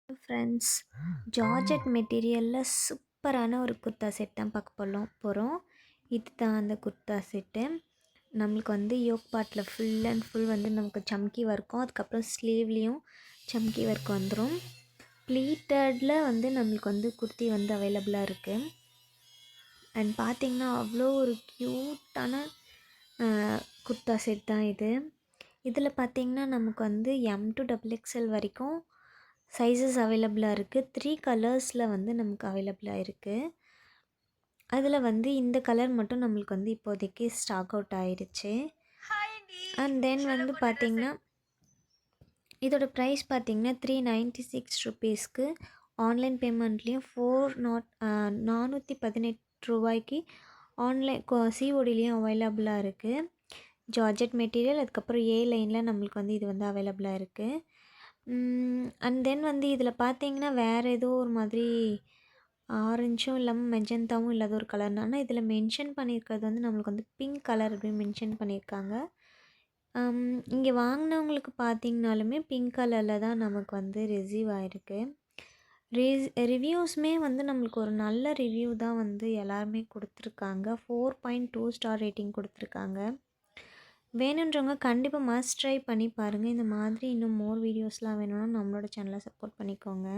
Friends, georgette மெட்டீரியலில் சூப்பரான ஒரு குர்தா செட் தான் பார்க்க போகிறோம். இதுதான் அந்த குர்தா செட்டு. நம்மளுக்கு வந்து யோக் பார்ட்டில் ஃபுல் அண்ட் ஃபுல் வந்து நமக்கு சம்கி ஒர்க்கும், அதுக்கப்புறம் ஸ்லீவ்லேயும் சம்கி ஒர்க் வந்துடும். ப்ளீட்டடில் வந்து நம்மளுக்கு வந்து குர்த்தி வந்து அவைலபிளாக இருக்குது. அண்ட் பார்த்திங்கன்னா அவ்வளோ ஒரு க்யூட்டான குர்தா செட் தான் இது. இதில் பார்த்திங்கன்னா நமக்கு வந்து எம் டு XXL வரைக்கும் சைஸஸ் அவைலபிளாக இருக்குது. 3 கலர்ஸில் வந்து நமக்கு அவைலபிளாக இருக்குது. அதில் வந்து இந்த கலர் மட்டும் நம்மளுக்கு வந்து இப்போதைக்கு ஸ்டாக் அவுட் ஆயிடுச்சு. அண்ட் தென் வந்து பார்த்திங்கன்னா இதோட ப்ரைஸ் பார்த்திங்கன்னா 396 ருபீஸ்க்கு ஆன்லைன் பேமெண்ட்லேயும் 418 ரூபாய்க்கு ஆன்லைன் சிஓடிலேயும் அவைலபிளாக இருக்குது. ஜார்ஜெட் மெட்டீரியல், அதுக்கப்புறம் ஏ லைனில் நம்மளுக்கு வந்து இது வந்து அவைலபிளாக இருக்குது. அண்ட் தென் வந்து இதில் பார்த்தீங்கன்னா வேறு ஏதோ ஒரு மாதிரி ஆரஞ்சும் இல்லாமல் மெஜந்தாவும் இல்லாத ஒரு கலர். ஆனால் இதில் மென்ஷன் பண்ணியிருக்கிறது வந்து நம்மளுக்கு வந்து பிங்க் கலர் அப்படின்னு மென்ஷன் பண்ணியிருக்காங்க. இங்கே வாங்கினவங்களுக்கு பார்த்திங்கனாலுமே பிங்க் கலரில் தான் நமக்கு வந்து ரிசீவ் ஆகிருக்கு. ரிவ்யூஸுமே வந்து நம்மளுக்கு ஒரு நல்ல ரிவ்யூ தான் வந்து எல்லாருமே கொடுத்துருக்காங்க. 4.2 ஸ்டார் ரேட்டிங் கொடுத்துருக்காங்க. வேணுன்றவங்க கண்டிப்பாக மஸ்ட் ட்ரை பண்ணி பாருங்கள். இந்த மாதிரி இன்னும் மோர் வீடியோஸ்லாம் வேணும்னா நம்மளோட சேனலை சப்போர்ட் பண்ணிக்கோங்க.